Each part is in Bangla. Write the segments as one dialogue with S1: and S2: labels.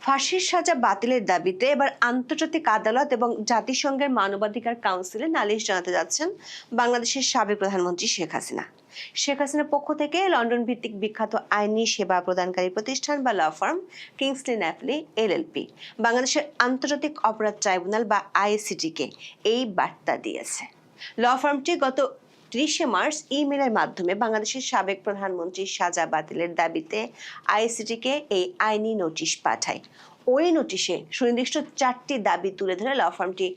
S1: ফাঁসির সাজা বাতিলের দাবিতে এবার আন্তর্জাতিক আদালত এবং জাতিসংঘের মানবাধিকার কাউন্সিলে নালিশ জানাতে যাচ্ছেন বাংলাদেশের সাবেক প্রধানমন্ত্রী শেখ হাসিনা। শেখ হাসিনার পক্ষ থেকে লন্ডন ভিত্তিক বিখ্যাত আইনি সেবা প্রদানকারী প্রতিষ্ঠান বা ল ফার্ম কিংসলি ন্যাপলি এলএলপি বাংলাদেশের আন্তর্জাতিক অপরাধ ট্রাইব্যুনাল বা আইসিটিকে এই বার্তা দিয়েছে। ল ফার্মটি গত 30 মার্চ ইমেলের মাধ্যমে বাংলাদেশের সাবেক প্রধানমন্ত্রীর সাজা বাতিলের দাবিতে আইসিটিকে এই আইনি নোটিশ পাঠায়। ওই নোটিশে সুনির্দিষ্ট 4টি দাবি তুলে ধরে ল ফার্মটি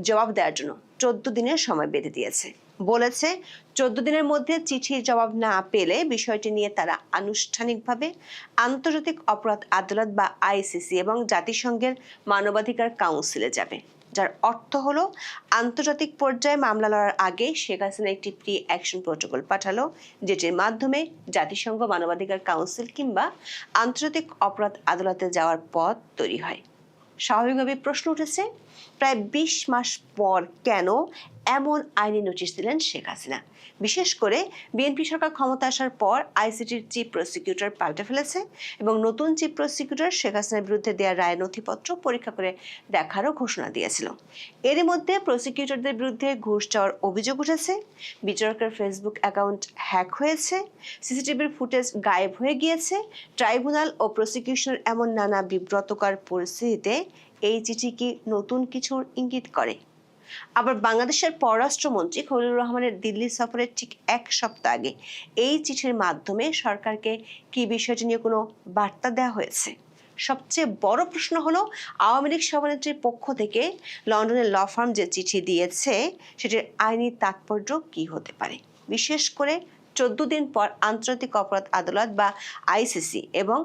S1: জবাব দেওয়ার জন্য 14 দিনের সময় বেঁধে দিয়েছে। বলেছে 14 দিনের মধ্যে চিঠির জবাব না পেলে বিষয়টি নিয়ে তারা আনুষ্ঠানিকভাবে আন্তর্জাতিক অপরাধ আদালত বা আইসিসি এবং জাতিসংঘের মানবাধিকার কাউন্সিলে যাবে, যার অর্থ হলো আন্তর্জাতিক পর্যায়ে মামলা লড়ার আগে শেখ হাসিনা একটি প্রি অ্যাকশন প্রোটোকল পাঠালো, যেটির মাধ্যমে জাতিসংঘ মানবাধিকার কাউন্সিল কিংবা আন্তর্জাতিক অপরাধ আদালতে যাওয়ার পথ তৈরি হয়। স্বাভাবিকভাবে প্রশ্ন উঠেছে, প্রায় 20 মাস পর কেন এমন আইনি নোটিশ দিলেন শেখ হাসিনা? বিশেষ করে বিএনপি সরকার ক্ষমতা আসার পর আইসিটির চিফ প্রসিকিউটর পাল্টে ফেলেছে এবং নতুন চিফ প্রসিকিউটর শেখ হাসিনার বিরুদ্ধে দেওয়া রায় নথিপত্র পরীক্ষা করে দেখারও ঘোষণা দিয়েছিল। এর মধ্যে প্রসিকিউটরদের বিরুদ্ধে ঘুষ চাওয়ার অভিযোগ উঠেছে, বিচারকের ফেসবুক অ্যাকাউন্ট হ্যাক হয়েছে, সিসিটিভির ফুটেজ গায়েব হয়ে গিয়েছে। ট্রাইব্যুনাল ও প্রসিকিউশনের এমন নানা বিব্রতকর পরিস্থিতিতে এই চিঠি কি নতুন কিছুর ইঙ্গিত করে? আবার বাংলাদেশের পররাষ্ট্রমন্ত্রী খলিলুর রহমানের দিল্লি সফরের ঠিক 1 সপ্তাহ আগে এই চিঠির মাধ্যমে সরকারকে কি বিষয়টি নিয়ে কোনো বার্তা দেওয়া হয়েছে? সবচেয়ে বড় প্রশ্ন হলো, আওয়ামী লীগ সভানেত্রীর পক্ষ থেকে লন্ডনের ল ফার্ম যে চিঠি দিয়েছে সেটির আইনি তাৎপর্য কি হতে পারে? বিশেষ করে 14 দিন পর আন্তর্জাতিক অপরাধ আদালত বা আইসিসি এবং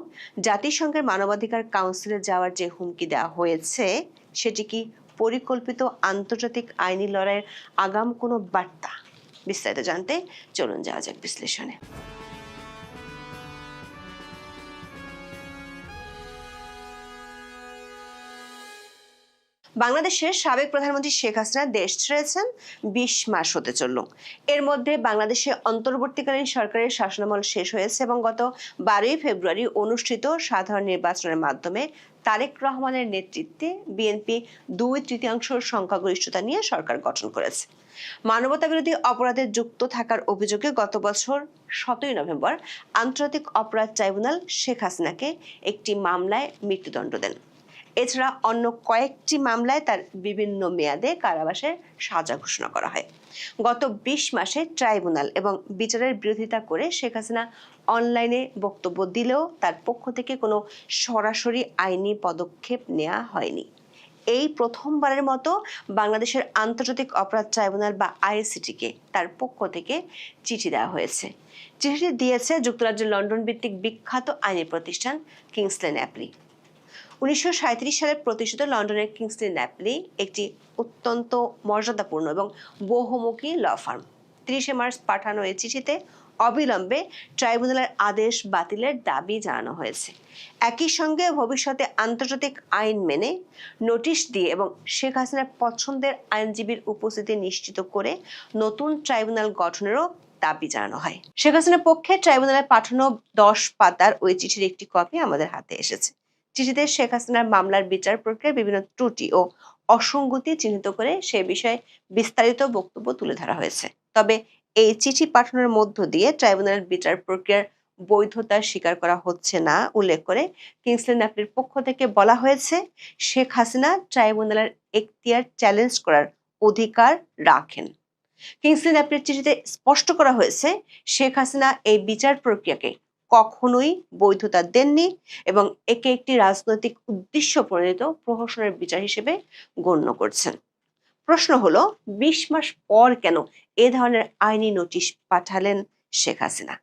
S1: জাতিসংঘের মানবাধিকার কাউন্সিলে যাওয়ার যে হুমকি দেওয়া হয়েছে সেটি কি পরিকল্পিত আন্তর্জাতিক আইনি লড়াইয়ের আগাম কোনো বার্তা? বিস্তারিত জানতে চলুন যাওয়া যাক বিশ্লেষণে। বাংলাদেশের সাবেক প্রধানমন্ত্রী শেখ হাসিনা দেশ ছেড়েছেন 20 মাস হতে চলল। এর মধ্যে বাংলাদেশে অন্তর্বর্তীকালীন সরকারের শাসনামল শেষ হয়েছে এবং গত 12 ফেব্রুয়ারি অনুষ্ঠিত সাধারণ নির্বাচনের মাধ্যমে তারেক রহমানের নেতৃত্বে বিএনপি 2/3 সংখ্যাগরিষ্ঠতা নিয়ে সরকার গঠন করেছে। মানবতাবিরোধী অপরাধে যুক্ত থাকার অভিযোগে গত বছর 17 নভেম্বর আন্তর্জাতিক অপরাধ ট্রাইব্যুনাল শেখ হাসিনাকে একটি মামলায় মৃত্যুদণ্ড দেন। এছাড়া অন্য কয়েকটি মামলায় তার বিভিন্ন মেয়াদে কারাবাসের সাজা ঘোষণা করা হয়। গত 20 মাসে ট্রাইব্যুনাল এবং বিচারের বিরোধিতা করে শেখ হাসিনা অনলাইনে বক্তব্য দিলেও তার পক্ষ থেকে কোনো সরাসরি আইনি পদক্ষেপ নেওয়া হয়নি। এই প্রথমবারের মতো বাংলাদেশের আন্তর্জাতিক অপরাধ ট্রাইব্যুনাল বা আইসিটিকে তার পক্ষ থেকে চিঠি দেওয়া হয়েছে। চিঠিটি দিয়েছে যুক্তরাজ্যের লন্ডন ভিত্তিক বিখ্যাত আইনি প্রতিষ্ঠান কিংসলি ন্যাপলি। 1937 সালে প্রতিষ্ঠিত লন্ডনের কিংসলি ন্যাপলি একটি অত্যন্ত মর্যাদাপূর্ণ এবং বহুমুখী ল ফার্ম। 30 মার্চ পাঠানো এই চিঠিতে অবিলম্বে ট্রাইব্যুনালের আদেশ বাতিলের দাবি জানানো হয়েছে। একই সঙ্গে ভবিষ্যতে আন্তর্জাতিক আইন মেনে নোটিশ দিয়ে এবং শেখ হাসিনার পছন্দের আইনজীবীর উপস্থিতি নিশ্চিত করে নতুন ট্রাইব্যুনাল গঠনেরও দাবি জানানো হয়। শেখ হাসিনার পক্ষে ট্রাইব্যুনালে পাঠানো 10 পাতার ওই চিঠির একটি কপি আমাদের হাতে এসেছে। চিঠিতে শেখ হাসিনার মামলার বিচার প্রক্রিয়ার বিভিন্ন ত্রুটি ও অসঙ্গতি চিহ্নিত করে সে বিষয়ে বিস্তারিত বক্তব্য তুলে ধরা হয়েছে। তবে এই চিঠি পাঠানোর মধ্য দিয়ে ট্রাইব্যুনালের বিচার প্রক্রিয়ার বৈধতা স্বীকার করা হচ্ছে না উল্লেখ করে কিংসলি ন্যাপলির পক্ষ থেকে বলা হয়েছে, শেখ হাসিনা ট্রাইব্যুনালের এখতিয়ার চ্যালেঞ্জ করার অধিকার রাখেন। কিংসলি ন্যাপলির চিঠিতে স্পষ্ট করা হয়েছে, শেখ হাসিনা এই বিচার প্রক্রিয়াকে কখনোই বৈধতা দেননি এবং একে একটি রাজনৈতিক উদ্দেশ্য প্রণীত প্রহসনের বিচার হিসেবে গণ্য করছেন। প্রশ্ন হলো, 20 মাস পর কেন এ ধরনের আইনি নোটিশ পাঠালেন শেখ হাসিনা?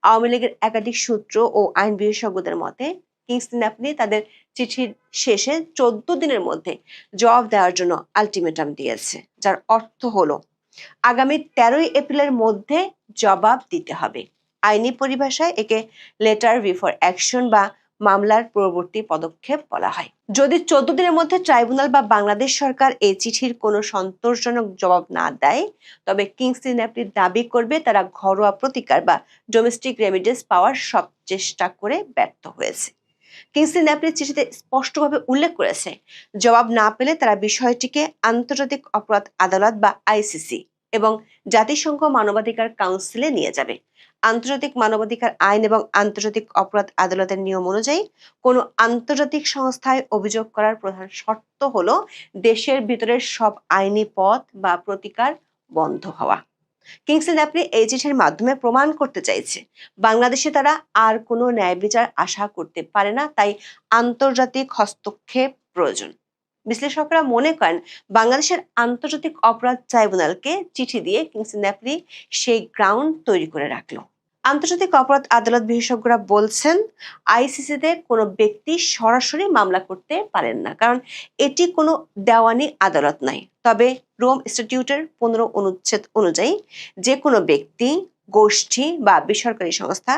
S1: আওয়ামী লীগের একাধিক সূত্র ও আইন বিশেষজ্ঞদের মতে কিংসলি ন্যাপলি তাদের চিঠির শেষে 14 দিনের মধ্যে জবাব দেওয়ার জন্য আলটিমেটাম দিয়েছে, যার অর্থ হলো আগামী 13 এপ্রিলের মধ্যে জবাব দিতে হবে। আইনি পরিভাষায় একে লেটার বিফোর অ্যাকশন বা মামলার পরবর্তী পদক্ষেপ বলা হয়। যদি 14 দিনের মধ্যে ট্রাইব্যুনাল বা বাংলাদেশ সরকার এই চিঠির কোনো সন্তোষজনক জবাব না দেয়, তবে কিংসলি ন্যাপলি দাবি করবে তারা ঘরোয়া প্রতিকার বা ডোমেস্টিক রেমিডিস পাওয়ার সব চেষ্টা করে ব্যর্থ হয়েছে। কিংসলি ন্যাপলির চিঠিতে স্পষ্টভাবে উল্লেখ করেছে, জবাব না পেলে তারা বিষয়টিকে আন্তর্জাতিক অপরাধ আদালত বা আইসিসি এবং জাতিসংঘ মানবাধিকার কাউন্সিলে নিয়ে যাবে। আন্তর্জাতিক মানবাধিকার আইন এবং আন্তর্জাতিক অপরাধ আদালতের নিয়ম অনুযায়ী কোনো আন্তর্জাতিক সংস্থায় অভিযোগ করার প্রধান শর্ত হলো দেশের ভিতরের সব আইনি পথ বা প্রতিকার বন্ধ হওয়া। কিংসলি ন্যাপলি এই চিঠির মাধ্যমে প্রমাণ করতে চাইছে বাংলাদেশে তারা আর কোনো ন্যায় বিচার আশা করতে পারে না, তাই আন্তর্জাতিক হস্তক্ষেপ প্রয়োজন। বিশ্লেষকরা মনে করেন বাংলাদেশের আন্তর্জাতিক অপরাধ ট্রাইব্যুনালকে চিঠি দিয়ে কিংসলি ন্যাপলি সেই গ্রাউন্ড তৈরি করে রাখলো। আন্তর্জাতিক অপরাধ আদালত বিশেষজ্ঞরা বলছেন আইসিসিতে কোনো ব্যক্তি সরাসরি মামলা করতে পারেন না, কারণ এটি কোনো দেওয়ানি আদালত নয়। তবে রোম স্ট্যাটিউটের 15 অনুচ্ছেদ অনুযায়ী যে কোনো ব্যক্তি, গোষ্ঠী বা বেসরকারি সংস্থা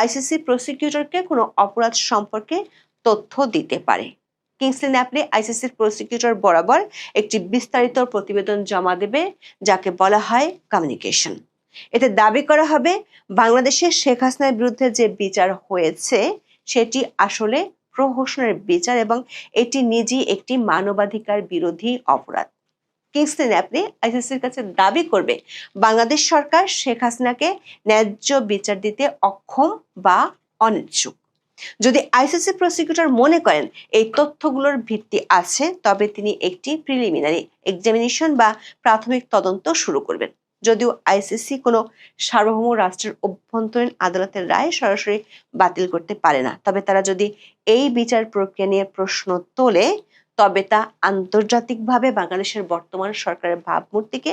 S1: আইসিসি প্রসিকিউটরকে কোনো অপরাধ সম্পর্কে তথ্য দিতে পারে। কিংসলি ন্যাপলি আইসিসির প্রসিকিউটর বরাবর একটি বিস্তারিত প্রতিবেদন জমা দেবে, যাকে বলা হয় কমিউনিকেশন। এতে দাবি করা হবে বাংলাদেশের শেখ হাসিনার বিরুদ্ধে যে বিচার হয়েছে সেটি আসলে প্রহসনের বিচার এবং এটি নিজেই একটি মানবাধিকার বিরোধী অপরাধ। কিংসলি ন্যাপলি আইসিসির কাছে দাবি করবে বাংলাদেশ সরকার শেখ হাসিনাকে ন্যায্য বিচার দিতে অক্ষম বা অনিচ্ছুক। যদি আইসিসি প্রসিকিউটর মনে করেন এই তথ্যগুলোর ভিত্তি আছে, তবে তিনি একটি প্রিলিমিনারি এক্সামিনেশন বা প্রাথমিক তদন্ত শুরু করবেন। যদিও আইসিসি কোনো সার্বভৌম রাষ্ট্রের অভ্যন্তরীণ আদালতের রায় সরাসরি বাতিল করতে পারে না, তবে তারা যদি এই বিচার প্রক্রিয়া নিয়ে প্রশ্ন তোলে তবে তা আন্তর্জাতিকভাবে বাংলাদেশের বর্তমান সরকারের ভাবমূর্তিকে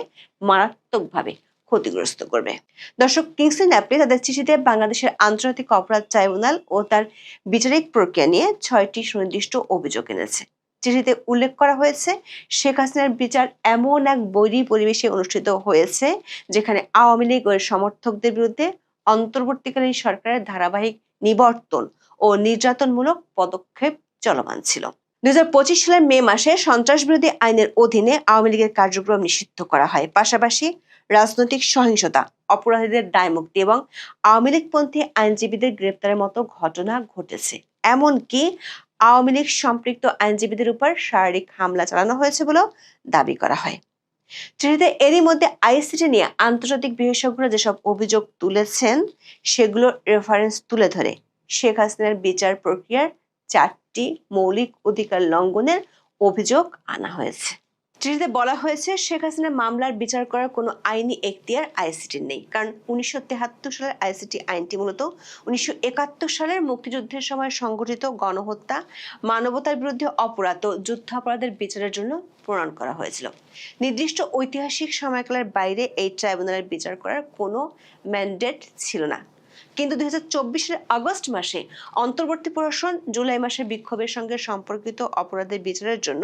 S1: মারাত্মকভাবে ক্ষতিগ্রস্ত করবে। দর্শক, কিংসলি ন্যাপলি তাদের চিঠিতে বাংলাদেশের আন্তর্জাতিক অপরাধ ট্রাইব্যুনাল ও তার বিচারিক প্রক্রিয়া নিয়ে 6টি সুনির্দিষ্ট অভিযোগ এনেছে। চিঠিতে উল্লেখ করা হয়েছে শেখ হাসিনার বিচার এমন এক বৈরী পরিবেশে অনুষ্ঠিত হয়েছে যেখানে আওয়ামী লীগ ও সমর্থকদের বিরুদ্ধে অন্তর্বর্তীকালীন সরকারের ধারাবাহিক নিবর্তন ও নির্যাতনমূলক পদক্ষেপ চলমান ছিল। 2025 সালের মে মাসে সন্ত্রাস বিরোধী আইনের অধীনে আওয়ামী লীগের কার্যক্রম নিষিদ্ধ করা হয়। পাশাপাশি রাজনৈতিক সহিংসতা, অপরাধীদের দায়মুক্তি এবং আওয়ামী লীগপন্থী আইনজীবীদের গ্রেপ্তারের মতো ঘটনা ঘটেছে। এমনকি আওয়ামী লীগ সম্পৃক্ত আইনজীবীদের উপর শারীরিক হামলা চালানো হয়েছে বলেও দাবি করা হয়। চিঠিতে এরই মধ্যে আইসিটি নিয়ে আন্তর্জাতিক বিশেষজ্ঞরা যেসব অভিযোগ তুলেছেন সেগুলোর রেফারেন্স তুলে ধরে শেখ হাসিনার বিচার প্রক্রিয়ার 4টি মৌলিক অধিকার লঙ্ঘনের অভিযোগ আনা হয়েছে। চিঠিতে বলা হয়েছে শেখ হাসিনা মামলার বিচার করার কোনো আইনি এখতিয়ার আইসিটির নেই, কারণ 1973 সালের আইসিটি আইনটি মূলত 1971 সালের মুক্তিযুদ্ধের সময় সংঘটিত গণহত্যা, মানবতার বিরুদ্ধে অপরাধ ও যুদ্ধাপরাধের বিচারের জন্য প্রণয়ন করা হয়েছিল। নির্দিষ্ট ঐতিহাসিক সময়কালের বাইরে এই ট্রাইব্যুনালের বিচার করার কোনো ম্যান্ডেট ছিল না। কিন্তু 2024 সালের আগস্ট মাসে অন্তর্বর্তী প্রশাসন জুলাই মাসে বিক্ষোভের সঙ্গে সম্পর্কিত অপরাধের বিচারের জন্য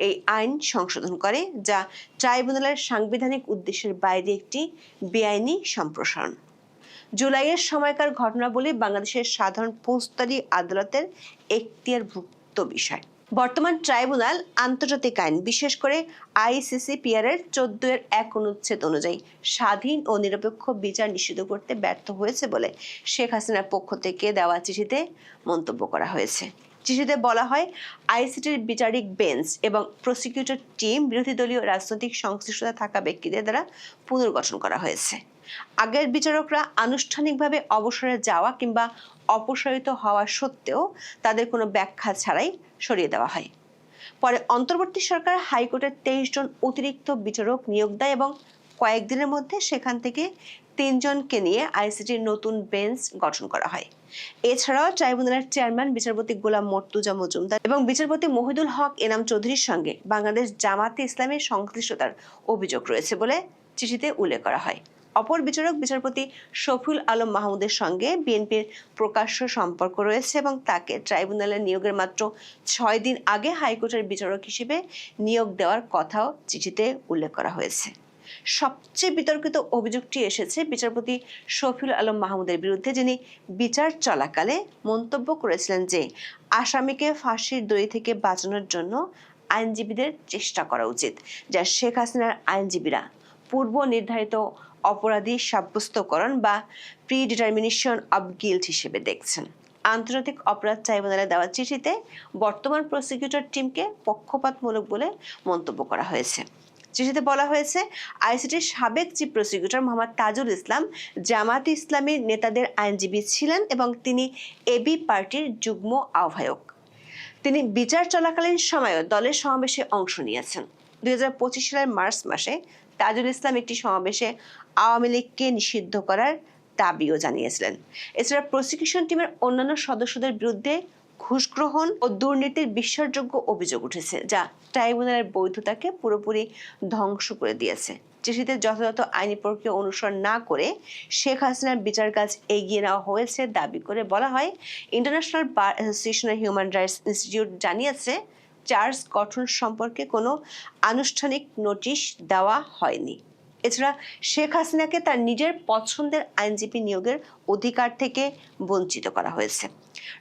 S1: এই আইন সংশোধন করে, যা ট্রাইব্যুনালের সাংবিধানিক উদ্দেশ্যের বাইরে একটি বেআইনি সম্প্রসারণ। জুলাইয়ের সময়কার ঘটনাবলী বাংলাদেশের সাধারণ ফৌজদারি আদালতের এখতিয়ারভুক্ত বিষয়। বর্তমান ট্রাইব্যুনাল আন্তর্জাতিক আইন, বিশেষ করে আইসিসিপিআর এর 14-1 অনুচ্ছেদ অনুযায়ী স্বাধীন ও নিরপেক্ষ বিচার নিশ্চিত করতে ব্যর্থ হয়েছে বলে শেখ হাসিনার পক্ষ থেকে দেওয়া চিঠিতে মন্তব্য করা হয়েছে। চিঠিতে বলা হয় আইসিটির বিচারিক বেঞ্চ এবং প্রসিকিউটর টিম বিরোধী দলীয় রাজনৈতিক সংশ্লিষ্টতা থাকা ব্যক্তিদের দ্বারা পুনর্গঠন করা হয়েছে। আগের বিচারকরা আনুষ্ঠানিকভাবে অবসরে যাওয়া কিংবা অপসারিত হওয়া সত্ত্বেও তাদের কোনো ব্যাখ্যা ছাড়াই সরিয়ে দেওয়া হয়। পরে অন্তর্বর্তী সরকার হাইকোর্টের 23 জন অতিরিক্ত বিচারক নিয়োগ দেয় এবং কয়েকদিনের মধ্যে সেখান থেকে 3 জনকে নিয়ে আইসিটির নতুন বেঞ্চ গঠন করা হয়। এছাড়াও ট্রাইব্যুনালের চেয়ারম্যান বিচারপতি গোলাম মর্তুজা মজুমদার এবং বিচারপতি মহিদুল হক এনাম চৌধুরীর সঙ্গে বাংলাদেশ জামাতে ইসলামের সংশ্লিষ্টতার অভিযোগ রয়েছে বলে চিঠিতে উল্লেখ করা হয়। অপর বিচারক বিচারপতি শফিউল আলম মাহমুদের সঙ্গে বিএনপির প্রকাশ্য সম্পর্ক রয়েছে এবং তাকে ট্রাইব্যুনালে নিয়োগের মাত্র 6 দিন আগে হাইকোর্টের বিচারক হিসেবে নিয়োগ দেওয়ার কথাও চিঠিতে উল্লেখ করা হয়েছে। সবচেয়ে বিতর্কিত অভিযোগটি এসেছে বিচারপতি শফিউল আলম মাহমুদের বিরুদ্ধে, যিনি বিচার চলাকালে মন্তব্য করেছিলেন যে আসামিকে ফাঁসির দড়ি থেকে বাঁচানোর জন্য আইনজীবীদের চেষ্টা করা উচিত, যা শেখ হাসিনার আইনজীবীরা পূর্ব নির্ধারিত অপরাধী সাব্যস্তকরণ বা প্রি ডিটারমিনেশন অব গিল্ট হিসেবে দেখছেন। আন্তর্জাতিক অপরাধ ট্রাইব্যুনালে দেওয়া চিঠিতে বর্তমান প্রসিকিউটর টিমকে পক্ষপাতমূলক বলে মন্তব্য করা হয়েছে। চিঠিতে বলা হয়েছে, আইসিটির সাবেক চিফ প্রসিকিউটর মোহাম্মদ তাজুল ইসলাম জামায়াতে ইসলামীর নেতাদের আইনজীবী ছিলেন এবং তিনি এবি পার্টির যুগ্ম আহ্বায়ক। তিনি বিচার চলাকালীন সময়ও দলের সমাবেশে অংশ নিয়েছেন। 2025 সালের মার্চ মাসে তাজুল ইসলাম একটি সমাবেশে আওয়ামী লীগকে নিষিদ্ধ করার দাবিও জানিয়েছিলেন। এছাড়া প্রসিকিউশন টিমের অন্যান্য সদস্যদের বিরুদ্ধে ঘুষ গ্রহণ ও দুর্নীতির বিশ্বাসযোগ্য অভিযোগ উঠেছে, যা ট্রাইব্যুনালের বৈধতাকে পুরোপুরি ধ্বংস করে দিয়েছে। চিঠিতে যথাযথ আইনি প্রক্রিয়া অনুসরণ না করে শেখ হাসিনার বিচার কাজ এগিয়ে নেওয়া হয়েছে দাবি করে বলা হয়, ইন্টারন্যাশনাল বার অ্যাসোসিয়েশনের হিউম্যান রাইটস ইনস্টিটিউট জানিয়েছে, চার্জ গঠন সম্পর্কে কোনো আনুষ্ঠানিক নোটিশ দেওয়া হয়নি। এছাড়া শেখ হাসিনাকে তার নিজের পছন্দের আইনজীবী নিয়োগের অধিকার থেকে বঞ্চিত করা হয়েছে।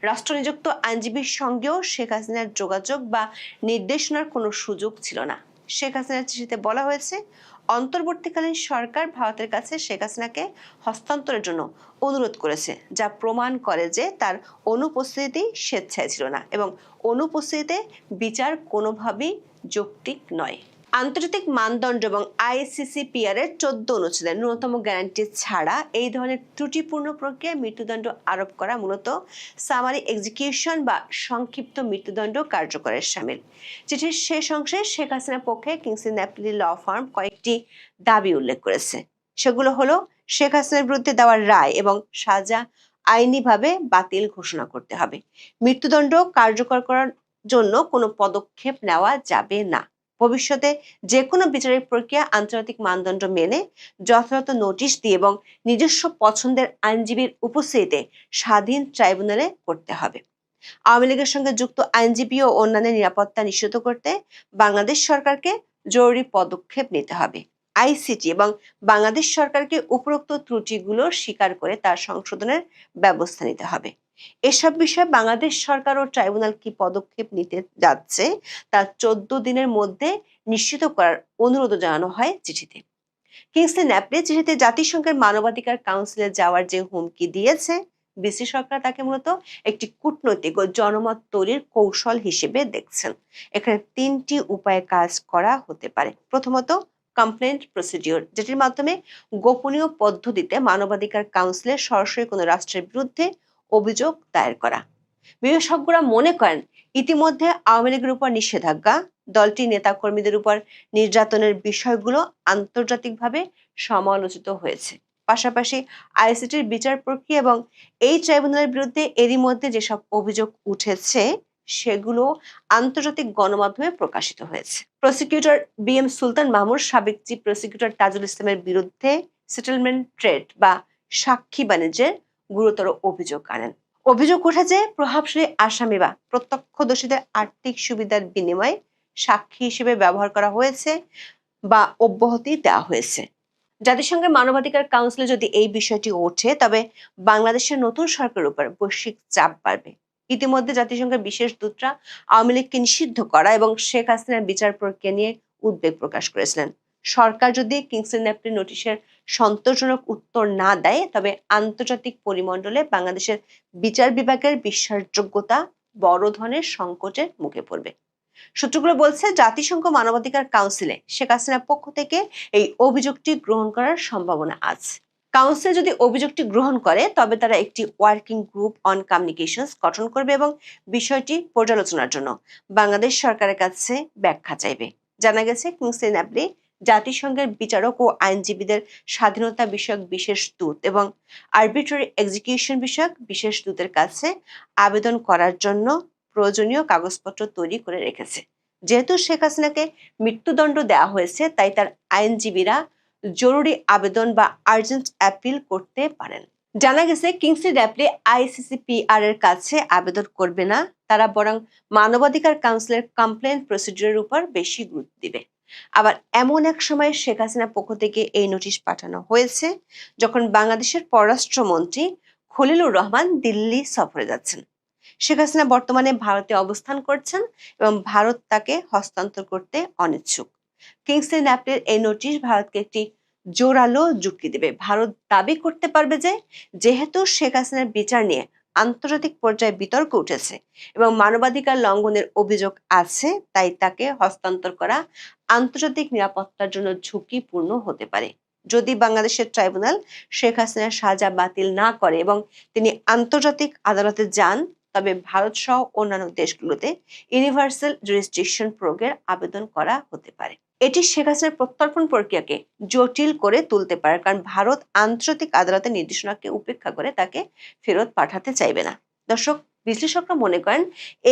S1: রাষ্ট্রনিযুক্ত আইনজীবীর সঙ্গেও শেখ হাসিনার যোগাযোগ বা নির্দেশনার কোনো সুযোগ ছিল না। শেখ হাসিনার চিঠিতে বলা হয়েছে, অন্তর্বর্তীকালীন সরকার ভারতের কাছে শেখ হাসিনাকে হস্তান্তরের জন্য অনুরোধ করেছে, যা প্রমাণ করে যে তার অনুপস্থিতি স্বেচ্ছায় ছিল না এবং অনুপস্থিতিতে বিচার কোনোভাবেই যৌক্তিক নয়। আন্তর্জাতিক মানদণ্ড এবং আইসিসিপিআর এর 14 অনুচ্ছেদের ন্যূনতম গ্যারান্টি ছাড়া এই ধরনের ত্রুটিপূর্ণ প্রক্রিয়ায় মৃত্যুদণ্ড আরোপ করা মূলত সামারি এক্সিকিউশন বা সংক্ষিপ্ত মৃত্যুদণ্ড কার্যকরের শামিল। চিঠির শেষ অংশে শেখ হাসিনার পক্ষে কিংসলি ন্যাপলি ল ফার্ম কয়েকটি দাবি উল্লেখ করেছে। সেগুলো হলো, শেখ হাসিনার বিরুদ্ধে দেওয়ার রায় এবং সাজা আইনিভাবে বাতিল ঘোষণা করতে হবে। মৃত্যুদণ্ড কার্যকর করার জন্য কোনো পদক্ষেপ নেওয়া যাবে না। ভবিষ্যতে যে কোনো বিচারিক প্রক্রিয়া আন্তর্জাতিক মানদণ্ড মেনে যথাযথ নোটিশ দিয়ে এবং নিজস্ব পছন্দের আইনজীবীর উপস্থিতিতে স্বাধীন ট্রাইব্যুনালে করতে হবে। আওয়ামী লীগের সঙ্গে যুক্ত আইনজীবী ও অন্যান্য নিরাপত্তা নিশ্চিত করতে বাংলাদেশ সরকারকে জরুরি পদক্ষেপ নিতে হবে। আইসিটি এবং বাংলাদেশ সরকারকে উপরোক্ত ত্রুটিগুলো স্বীকার করে তার সংশোধনের ব্যবস্থা নিতে হবে। এসব বিষয়ে বাংলাদেশ সরকার ও ট্রাইব্যুনাল কি পদক্ষেপ নিতে যাচ্ছে তা 14 দিনের মধ্যে নিশ্চিত করার অনুরোধ জানানো হয় চিঠিতে। কিংসলি ন্যাপলি চিঠিতে জাতিসংঘের মানবাধিকার কাউন্সিলে যাওয়ার যে হুমকি দিয়েছে, বিসি সরকার তাকে মূলত একটি কূটনৈতিক ও জনমত তৈরির কৌশল হিসেবে দেখছেন। এখানে 3টি উপায়ে কাজ করা হতে পারে। প্রথমত, কমপ্লেন্ট প্রসিডিওর, যেটির মাধ্যমে গোপনীয় পদ্ধতিতে মানবাধিকার কাউন্সিলে সরাসরি কোনো রাষ্ট্রের বিরুদ্ধে অভিযোগ দায়ের করা। বিশেষজ্ঞরা মনে করেন, ইতিমধ্যে আওয়ামী লীগের উপর নিষেধাজ্ঞা, দলটির নেতাকর্মীদের উপর নির্যাতনের বিষয়গুলো আন্তর্জাতিকভাবে সমালোচিত হয়েছে। পাশাপাশি আইসিটির বিচার প্রক্রিয়া এবং এই ট্রাইব্যুনালের বিরুদ্ধে এরই মধ্যে যেসব অভিযোগ উঠেছে সেগুলো আন্তর্জাতিক গণমাধ্যমে প্রকাশিত হয়েছে। প্রসিকিউটর বিএম সুলতান মাহমুদ সাবেক চিফ প্রসিকিউটর তাজুল ইসলামের বিরুদ্ধে সেটেলমেন্ট ট্রেড বা সাক্ষী বাণিজ্যের গুরুতর অভিযোগ আনেন। অভিযোগ উঠেছে, প্রভাবশালী আসামি বা প্রত্যক্ষদর্শীদের আর্থিক সুবিধার বিনিময়ে সাক্ষী হিসেবে ব্যবহার করা হয়েছে বা অব্যাহতি দেওয়া হয়েছে। জাতিসংঘের মানবাধিকার কাউন্সিলে যদি এই বিষয়টি ওঠে, তবে বাংলাদেশের নতুন সরকারের উপর বৈশ্বিক চাপ বাড়বে। ইতিমধ্যে জাতিসংঘের বিশেষ দূতরা আওয়ামী লীগকে নিষিদ্ধ করা এবং শেখ হাসিনার বিচার প্রক্রিয়া নিয়ে উদ্বেগ প্রকাশ করেছিলেন। সরকার যদি কিংসলি ন্যাপলি নোটিশের সন্তোষজনক উত্তর না দেয়, তবে আন্তর্জাতিক পরিমণ্ডলে বাংলাদেশের বিচার বিভাগের বিশ্বাসযোগ্যতা বড় ধরনের সংকটের মুখে পড়বে। সূত্রগুলো বলছে, জাতিসংঘ মানবাধিকার কাউন্সিলে শেখ হাসিনার পক্ষ থেকে এই অভিযোগটি গ্রহণ করার সম্ভাবনা আছে। কাউন্সিল যদি অভিযোগটি গ্রহণ করে, তবে তারা একটি ওয়ার্কিং গ্রুপ অন কমিউনিকেশনস গঠন করবে এবং বিষয়টি পর্যালোচনার জন্য বাংলাদেশ সরকারের কাছে ব্যাখ্যা চাইবে। জানা গেছে, কিংসলি ন্যাপলি জাতিসংঘের বিচারক ও আইনজীবীদের স্বাধীনতা বিষয়ক বিশেষ দূত এবং আরবিট্রারি এক্সিকিউশন বিষয়ক বিশেষ দূতের কাছে আবেদন করার জন্য প্রয়োজনীয় কাগজপত্র তৈরি করে রেখেছে। যেহেতু শেখ হাসিনাকে মৃত্যুদণ্ড দেওয়া হয়েছে, তাই তার আইনজীবীরা জরুরি আবেদন বা আর্জেন্ট অ্যাপিল করতে পারেন। জানা গেছে, কিংসলি ন্যাপলি আইসিসিপিআর এর কাছে আবেদন করবে না, তারা বরং মানবাধিকার কাউন্সিলের কমপ্লেন্ট প্রসিডিউরের উপর বেশি গুরুত্ব দিবে। আবার এমন এক সময় শেখ হাসিনার পক্ষ থেকে এই নোটিশ পাঠানো হয়েছে যখন বাংলাদেশের পররাষ্ট্রমন্ত্রী খলিলুর রহমান দিল্লি সফরে যাচ্ছেন। শেখ হাসিনা বর্তমানে ভারতে অবস্থান করছেন এবং ভারত তাকে হস্তান্তর করতে অনিচ্ছুক। কিংসলি ন্যাপলির এই নোটিশ ভারতকে একটি জোরালো যুক্তি দেবে। ভারত দাবি করতে পারবে যে, যেহেতু শেখ হাসিনার বিচার নিয়ে আন্তর্জাতিক পর্যায়ে বিতর্ক উঠেছে এবং মানবাধিকার লঙ্ঘনের অভিযোগ আছে, তাই তাকে হস্তান্তর করা আন্তর্জাতিক নিরাপত্তার জন্য ঝুঁকিপূর্ণ হতে পারে। যদি বাংলাদেশের ট্রাইব্যুনাল শেখ হাসিনার সাজা বাতিল না করে এবং তিনি আন্তর্জাতিক আদালতে যান, তবে ভারত সহ অন্যান্য দেশগুলোতে ইউনিভার্সাল জুরিসডিকশন প্রয়োগের আবেদন করা হতে পারে। এটি শেখ হাসিনার প্রত্যর্পণ প্রক্রিয়াকে জটিল করে তুলতে পারে, কারণ ভারত আন্তর্জাতিক আদালতের নির্দেশনাকে উপেক্ষা করে তাকে ফেরত পাঠাতে চাইবে না। দর্শক, বিশ্লেষকরা মনে করেন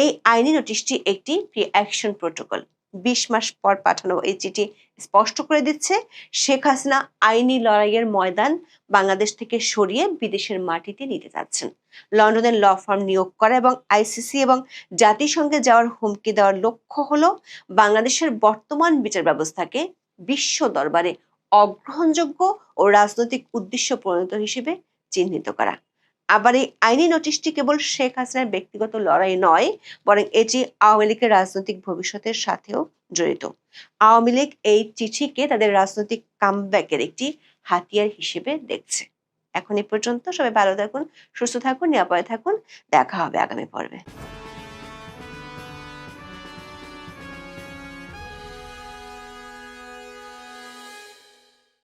S1: এই আইনি নোটিশটি একটি প্রি অ্যাকশন প্রোটোকল। 20 মাস পর পাঠানো এই চিঠি স্পষ্ট করে দিচ্ছে শেখ হাসিনা আইনি লড়াইয়ের ময়দান বাংলাদেশ থেকে সরিয়ে বিদেশের মাটিতে নিতে যাচ্ছেন। লন্ডনের ল ফার্ম নিয়োগ করা এবং আইসিসি এবং জাতিসংঘে যাওয়ার হুমকি দেওয়ার লক্ষ্য হলো বাংলাদেশের বর্তমান বিচার ব্যবস্থাকে বিশ্ব দরবারে অগ্রহণযোগ্য ও রাজনৈতিক উদ্দেশ্য প্রণীত হিসেবে চিহ্নিত করা। আবার এই আইনি নোটিশটি কেবল শেখ হাসিনার ব্যক্তিগত লড়াই নয়, বরং এটি আওয়ামী লীগের রাজনৈতিক ভবিষ্যতের সাথেও জড়িত। আওয়ামী লীগ এই চিঠিকে তাদের রাজনৈতিক কামব্যাকের একটি হাতিয়ার হিসেবে দেখছে। এখন এ পর্যন্ত। সবাই ভালো থাকুন, সুস্থ থাকুন, নিরাপদে থাকুন। দেখা হবে আগামী পর্বে।